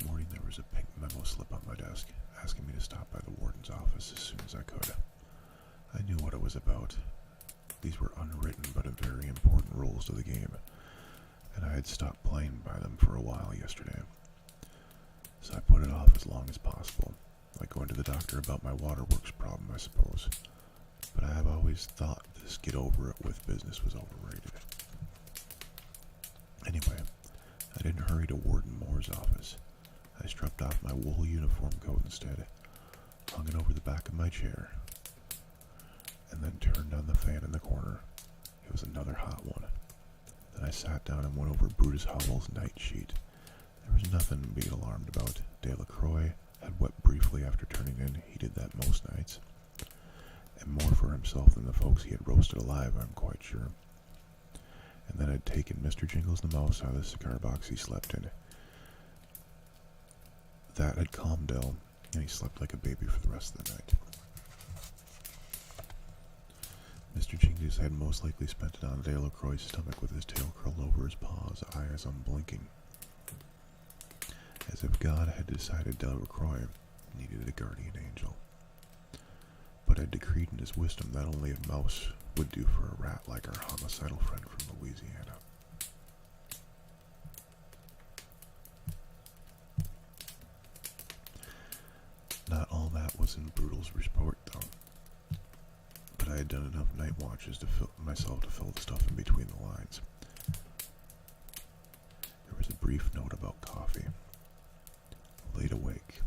This morning there was a pink memo slip on my desk asking me to stop by the warden's office as soon as I could. I knew what it was about. These were unwritten but very important rules to the game, and I had stopped playing by them for a while yesterday. So I put it off as long as possible, like going to the doctor about my waterworks problem, I suppose. But I have always thought this get over it with business was overrated. Anyway, I didn't hurry to Warden Moore's office. I stripped off my wool uniform coat instead, hung it over the back of my chair, and then turned on the fan in the corner. It was another hot one. Then I sat down and went over Brutus Howell's night sheet. There was nothing to be alarmed about. Delacroix had wept briefly after turning in. He did that most nights. And more for himself than the folks he had roasted alive, I'm quite sure. And then I'd taken Mr. Jingles the mouse out of the cigar box he slept in. That had calmed Del, and he slept like a baby for the rest of the night. Mr. Jingles had most likely spent it on Delacroix's stomach with his tail curled over his paws, eyes unblinking. As if God had decided Delacroix needed a guardian angel. But had decreed in his wisdom that only a mouse would do for a rat like our homicidal friend from Louisiana. Not all that was in Brutal's report, though. But I had done enough night watches to fill the stuff in between the lines. There was a brief note about coffee. Laid awake,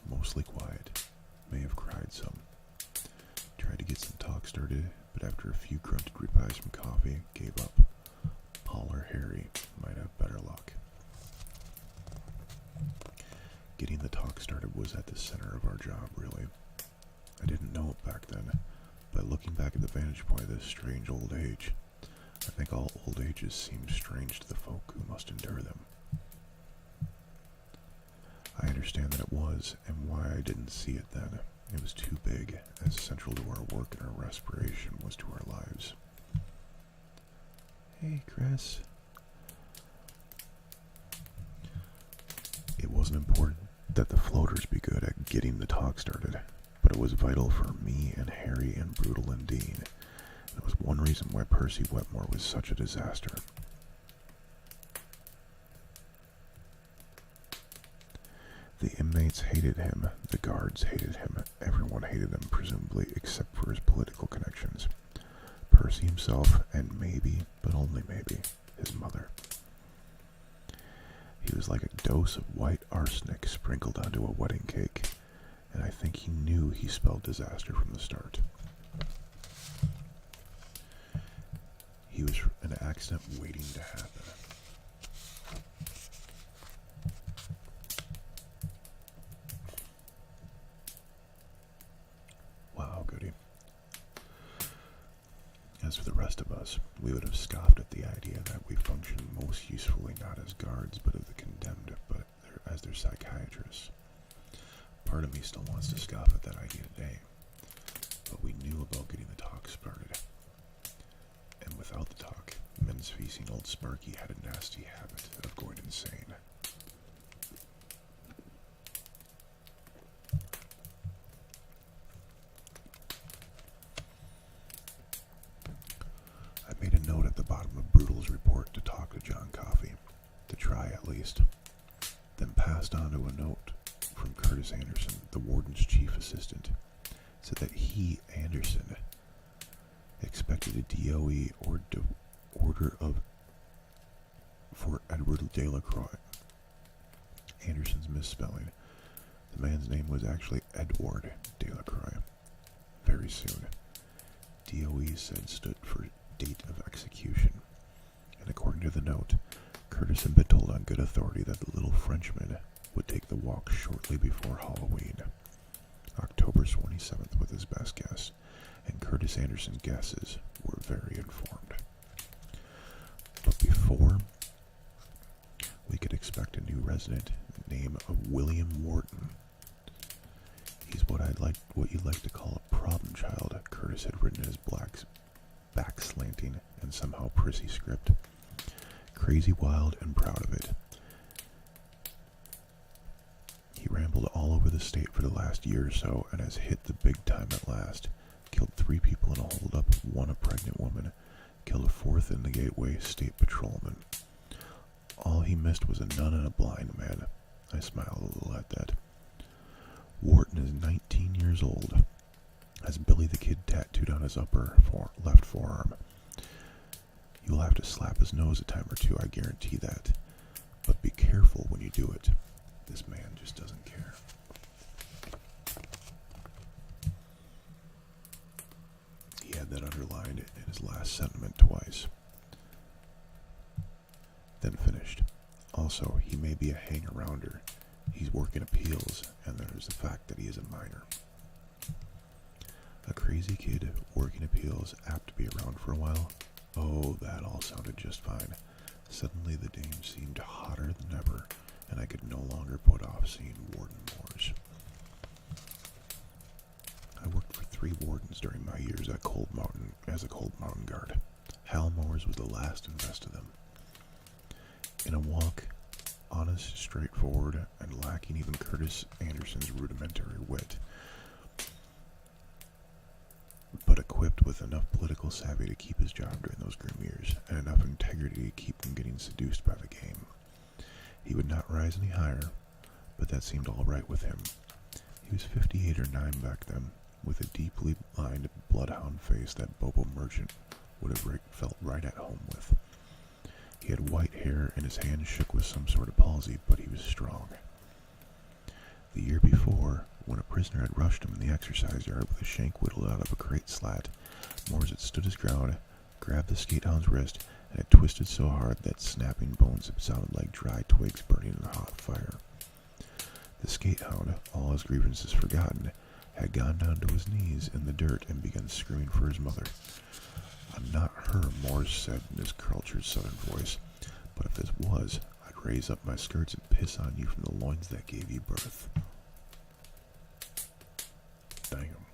mostly quiet, may have cried some. Tried to get some talk started, but after a few grunted replies from coffee, gave up. Paul or Harry might have better luck. Getting the talk started was at the center of our job, really. I didn't know it back then, but looking back at the vantage point of this strange old age, I think all old ages seem strange to the folk who must endure them. I understand that it was, and why I didn't see it then. It was too big, as central to our work and our respiration was to our lives. Hey, Chris. It wasn't important that the floaters be good at getting the talk started, but it was vital for me and Harry and Brutal and Dean. And it was one reason why Percy Wetmore was such a disaster. The inmates hated him, the guards hated him, everyone hated him, presumably, except for his political connections. Percy himself, and maybe, but only maybe, his mother. He was like a dose of white arsenic sprinkled onto a wedding cake, and I think he knew he spelled disaster from the start. He was an accident waiting to happen. As for the rest of us, we would have scoffed at the idea that we functioned most usefully not as guards, but as the condemned, but as their psychiatrists. Part of me still wants to scoff at that idea today, but we knew about getting the talk started. And without the talk, men's-facing old Sparky had a nasty habit of going insane. I made a note at the bottom of Brutal's report to talk to John Coffey, to try at least, then passed on to a note from Curtis Anderson, the warden's chief assistant, said that he, Anderson, expected a DOE or order for Edward Delacroix. Anderson's misspelling. The man's name was actually Edward Delacroix. Very soon. DOE said stood for date of execution, and according to the note, Curtis had been told on good authority that the little Frenchman would take the walk shortly before Halloween, October 27th with his best guess, and Curtis Anderson's guesses were very informed. But before we could expect a new resident, name of William Wharton. He's what you'd like to call a problem child, Curtis had written in his back-slanting and somehow prissy script. Crazy, wild, and proud of it. the state for the last year or so and has hit the big time at last. Killed 3 people in a holdup, 1 a pregnant woman, killed a 4th in the Gateway State Patrolman. All he missed was a nun and a blind man. I smiled a little at that. Wharton is 19 years old. Has Billy the Kid tattooed on his left forearm. You'll have to slap his nose a time or two, I guarantee that. But be careful when you do it. This man just doesn't care. He had that underlined in his last sentiment twice. Then finished. Also, he may be a hang-arounder. He's working appeals, and there's the fact that he is a minor. A crazy kid working appeals, apt to be around for a while. Oh, that all sounded just fine. Suddenly the dame seemed hotter than ever, and I could no longer put off seeing Warden Moores. I worked for 3 wardens during my years at Cold Mountain as a Cold Mountain guard. Hal Moores was the last and best of them. In a walk, honest, straightforward, and lacking even Curtis Anderson's rudimentary wit, but equipped with enough political savvy to keep his job during those grim years, and enough integrity to keep from getting seduced by the game. He would not rise any higher, but that seemed all right with him. He was 58 or 9 back then, with a deeply lined bloodhound face that Bobo Merchant would have felt right at home with. He had white hair and his hands shook with some sort of palsy, but he was strong. The year before, when a prisoner had rushed him in the exercise yard with a shank whittled out of a crate slat, Moores had stood his ground, grabbed the skatehound's wrist, and had twisted so hard that snapping bones had sounded like dry twigs burning in a hot fire. The skatehound, all his grievances forgotten, had gone down to his knees in the dirt and begun screaming for his mother. "I'm not her," Moores said in his cultured southern voice, "but if this was, I'd raise up my skirts and piss on you from the loins that gave you birth." Damn.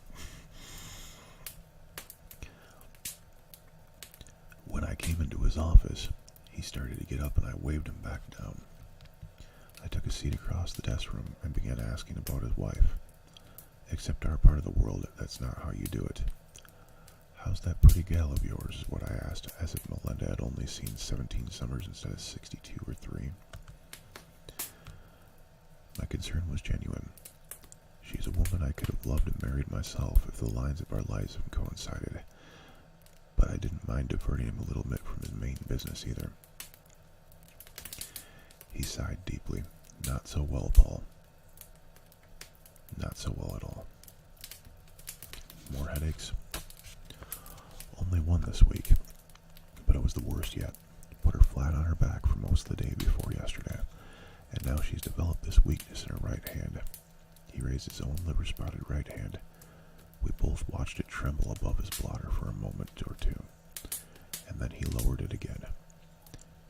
When I came into his office, he started to get up and I waved him back down. I took a seat across the desk room and began asking about his wife. "Except our part of the world, that's not how you do it." "How's that pretty gal of yours?" is what I asked, as if Melinda had only seen 17 summers instead of 62 or 3. My concern was genuine. She's a woman I could have loved and married myself if the lines of our lives had coincided, but I didn't mind diverting him a little bit from his main business either. He sighed deeply. "Not so well, Paul. Not so well at all." "More headaches?" "Only one this week, but it was the worst yet. Put her flat on her back for most of the day before yesterday, and now she's developed this weakness in her right hand." He raised his own liver-spotted right hand. We both watched it tremble above his blotter for a moment or two, and then he lowered it again.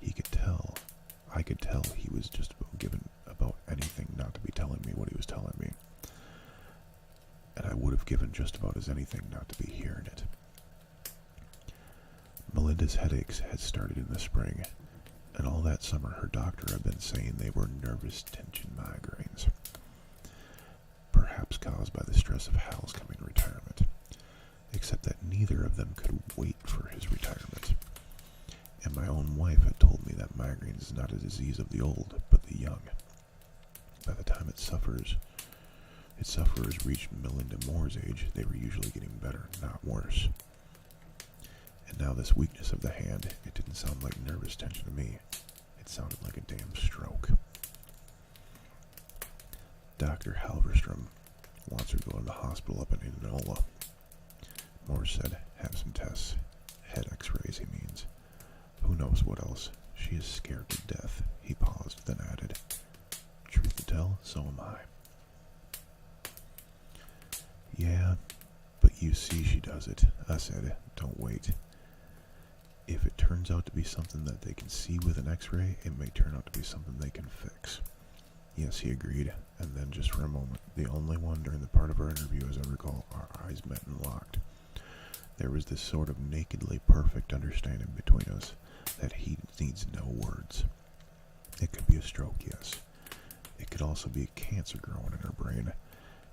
I could tell he was just about given about anything not to be telling me what he was telling me, and I would have given just about as anything not to be hearing it. Melinda's headaches had started in the spring, and all that summer her doctor had been saying they were nervous tension migraines, perhaps caused by the stress of Hal's coming retirement, except that neither of them could wait for his retirement. And my own wife had told me that migraines is not a disease of the old, but the young. By the time its sufferers reached Melinda Moore's age, they were usually getting better, not worse. And now this weakness of the hand, it didn't sound like nervous tension to me. It sounded like a damn stroke. "Dr. Halverstrom wants her to go to the hospital up in Indianola." Moore said, "Have some tests. Head x-rays, he means. Who knows what else. She is scared to death." He paused, then added, "Truth to tell, so am I." "Yeah, but you see she does it," I said. "Don't wait. If it turns out to be something that they can see with an x-ray, it may turn out to be something they can fix." "Yes," he agreed, and then just for a moment, the only one during the part of our interview as I recall, our eyes met and locked. There was this sort of nakedly perfect understanding between us that he needs no words. It could be a stroke, yes. It could also be a cancer growing in her brain,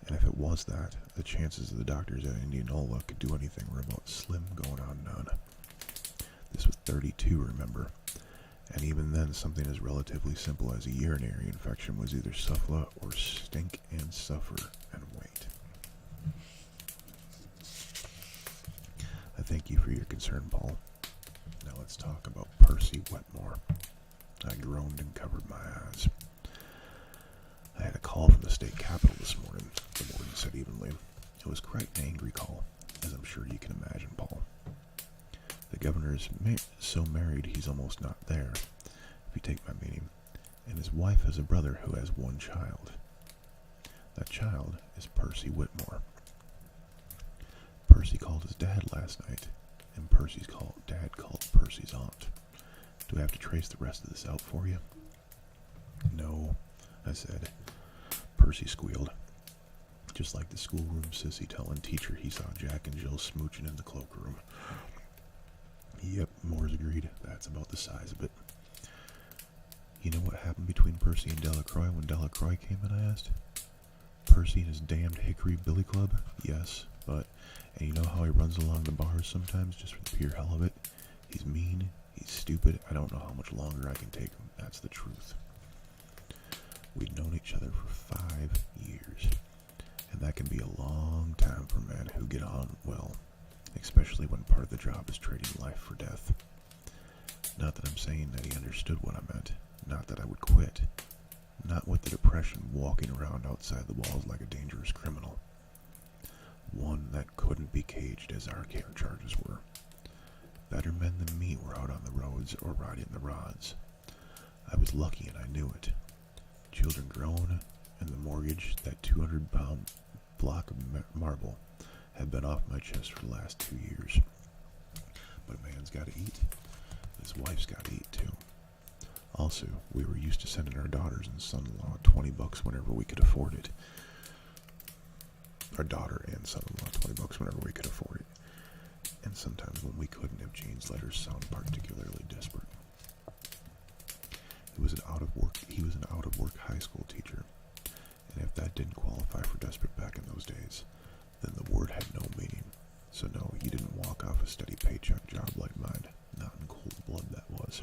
And if it was that, the chances of the doctors at Indianola could do anything were about slim going on none. This was 32, remember? And even then, something as relatively simple as a urinary infection was either suffer or stink and suffer and wait. I thank you for your concern, Paul. Now let's talk about Percy Wetmore. I groaned and covered my eyes. I had a call from the state capitol this morning, the warden said evenly. It was quite an angry call, as I'm sure you can imagine, Paul. The governor is so married he's almost not there, if you take my meaning, and his wife has a brother who has one child. That child is Percy Whitmore. Percy called his dad last night, and Percy's dad called Percy's aunt. Do I have to trace the rest of this out for you? No, I said. Percy squealed, just like the schoolroom sissy telling teacher he saw Jack and Jill smooching in the cloakroom. Yep, Moores agreed. That's about the size of it. You know what happened between Percy and Delacroix when Delacroix came in, I asked. Percy and his damned Hickory Billy Club? Yes, but, and you know how he runs along the bars sometimes just for the pure hell of it? He's mean, he's stupid, I don't know how much longer I can take him, that's the truth. We'd known each other for 5 years, and that can be a long time for men who get on well, especially when part of the job is trading life for death. Not that I'm saying that he understood what I meant, not that I would quit, not with the depression walking around outside the walls like a dangerous criminal. One that couldn't be caged as our care charges were. Better men than me were out on the roads or riding the rods. I was lucky and I knew it. Children grown, and the mortgage, that 200-pound block of marble, had been off my chest for the last 2 years. But a man's got to eat. His wife's got to eat too. Also, we were used to sending our daughters and son-in-law $20 whenever we could afford it. Our daughter and son-in-law $20 whenever we could afford it. And sometimes when we couldn't, if Jane's letters sound particularly desperate. He was an out-of-work high school teacher, and if that didn't qualify for desperate back in those days, then the word had no meaning. So no, you didn't walk off a steady paycheck job like mine. Not in cold blood, that was.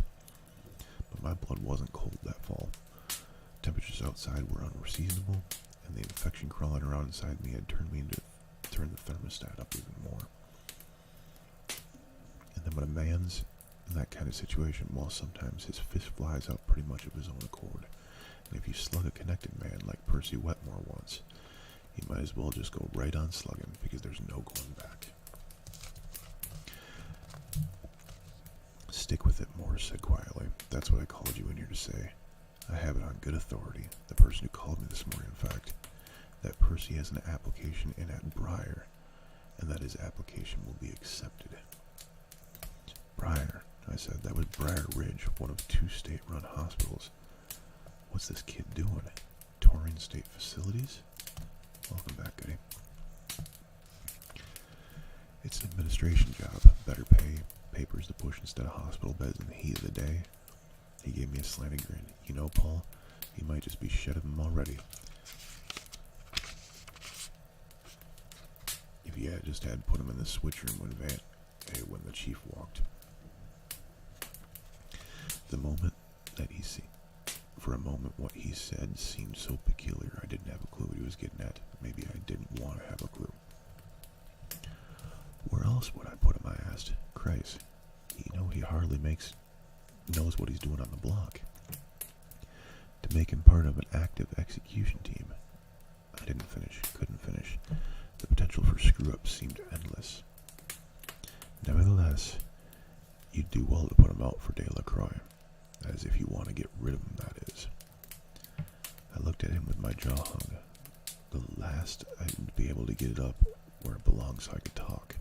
But my blood wasn't cold that fall. Temperatures outside were unseasonable, and the infection crawling around inside me had turned the thermostat up even more. And then when a man's in that kind of situation, well, sometimes his fist flies out pretty much of his own accord. And if you slug a connected man like Percy Wetmore once, you might as well just go right on slugging, because there's no going back. Stick with it, Morris said quietly. That's what I called you in here to say. I have it on good authority, the person who called me this morning, in fact, that Percy has an application in at Briar, and that his application will be accepted. Briar, I said. That was Briar Ridge, one of 2 state-run hospitals. What's this kid doing? Touring state facilities? Welcome back, Goody. It's an administration job. Better pay, papers to push instead of hospital beds in the heat of the day. He gave me a slanted grin. You know, Paul, he might just be shed of them already. If he had just had put him in the switch room when the chief walked. For a moment, what he said seemed so peculiar I didn't have a clue what he was getting at. Maybe I didn't want to have a clue. Where else would I put him, I asked. Christ, he hardly knows what he's doing on the block. To make him part of an active execution team. I couldn't finish. The potential for screw-ups seemed endless. Nevertheless, you'd do well to put him out for Delacroix. As if you want to get rid of him, that is. I looked at him with my jaw hung. The last I'd be able to get it up where it belongs so I could talk.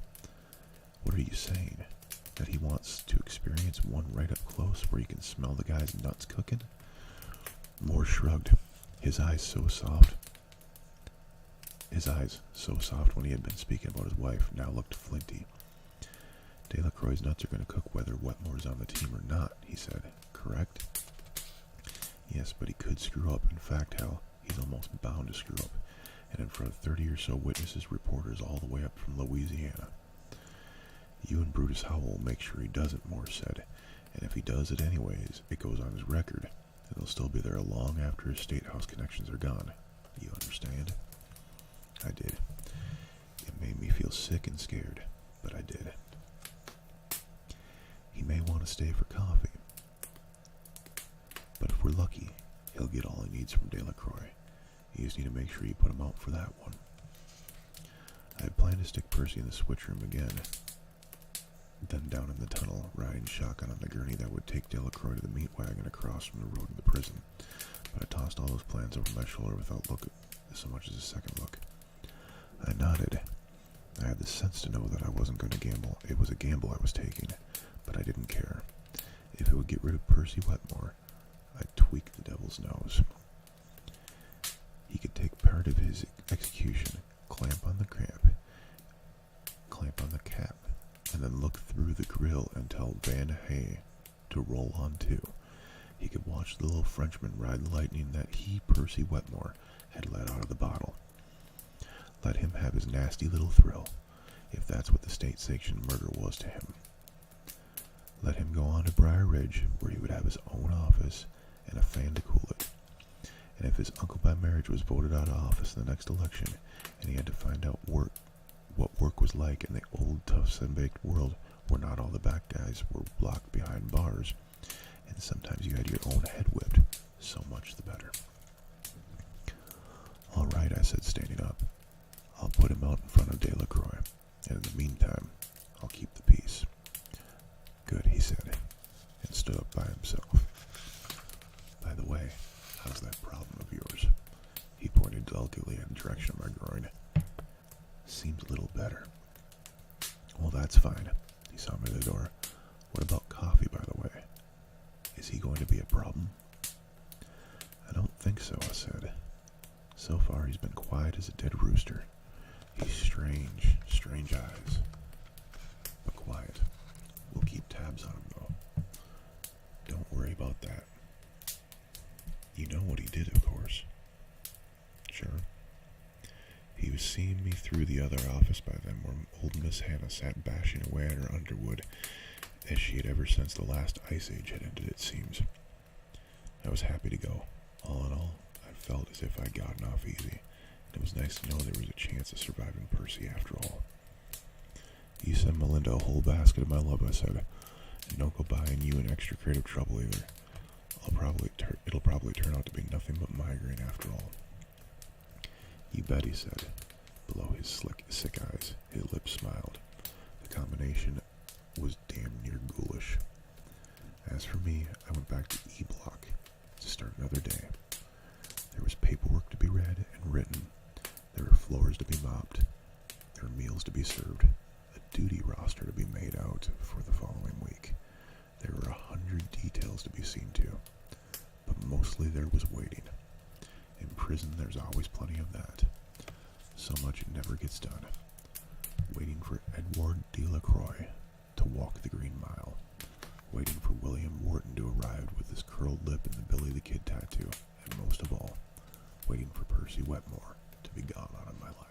What are you saying? That he wants to experience one right up close where he can smell the guy's nuts cooking? Moore shrugged, his eyes so soft when he had been speaking about his wife now looked flinty. Delacroix's nuts are going to cook whether Wetmore's on the team or not, he said. Correct? Yes, but he could screw up. In fact, hell, he's almost bound to screw up. and in front of 30 or so witnesses, reporters all the way up from Louisiana. You and Brutus Howell will make sure he doesn't, Morse said, and if he does it anyways, it goes on his record, and he'll still be there long after his State House connections are gone. You understand? I did. It made me feel sick and scared, but I did. He may want to stay for coffee, but if we're lucky, he'll get all he needs from Delacroix. You just need to make sure you put him out for that one. I had planned to stick Percy in the switch room again, then down in the tunnel, riding shotgun on the gurney that would take Delacroix to the meat wagon across from the road to the prison. But I tossed all those plans over my shoulder without so much as a second look. I nodded. I had the sense to know that I wasn't going to gamble. It was a gamble I was taking, but I didn't care. If it would get rid of Percy Wetmore, I'd tweak the devil's nose. He could take part of his execution, clamp on the cap, and then look through the grill and tell Van Hay to roll on too. He could watch the little Frenchman ride the lightning that he, Percy Wetmore, had let out of the bottle. Let him have his nasty little thrill, if that's what the state-sanctioned murder was to him. Let him go on to Briar Ridge, where he would have his own office and a fan to cool it. And if his uncle by marriage was voted out of office in the next election, and he had to find out what work was like in the old tough sun-baked world where not all the bad guys were locked behind bars, and sometimes you had your own head whipped, so much the better. All right, I said, standing up. I'll put him out in front of Delacroix, and in the meantime, I'll keep the peace. Good, he said, and stood up by himself. By the way, how's that problem of yours? He pointed delicately in the direction of my groin. Seems a little better. Well, that's fine. He saw me at the door. What about coffee, by the way? Is he going to be a problem? I don't think so, I said. So far, he's been quiet as a dead rooster. He's strange eyes. But quiet. We'll keep tabs on him, though. Don't worry about that. You know what he did, of course. Sure. He was seeing me through the other office by then, where old Miss Hannah sat bashing away at her underwood, as she had ever since the last ice age had ended, it seems. I was happy to go. All in all, I felt as if I'd gotten off easy. It was nice to know there was a chance of surviving Percy after all. You send Melinda a whole basket of my love, I said, and don't go buying you in extra creative trouble either. It'll probably turn out to be nothing but migraine after all. You bet, he said. Below his sick eyes, his lips smiled. The combination was damn near ghoulish. As for me, I went back to E Block to start another day. There was paperwork to be read and written. There were floors to be mopped. There were meals to be served. A duty roster to be made out for the following week. There were 100 details to be seen to. But mostly there was waiting. In prison, there's always plenty of that. So much it never gets done. Waiting for Edward Delacroix to walk the Green Mile. Waiting for William Wharton to arrive with his curled lip and the Billy the Kid tattoo. And most of all, waiting for Percy Wetmore to be gone out of my life.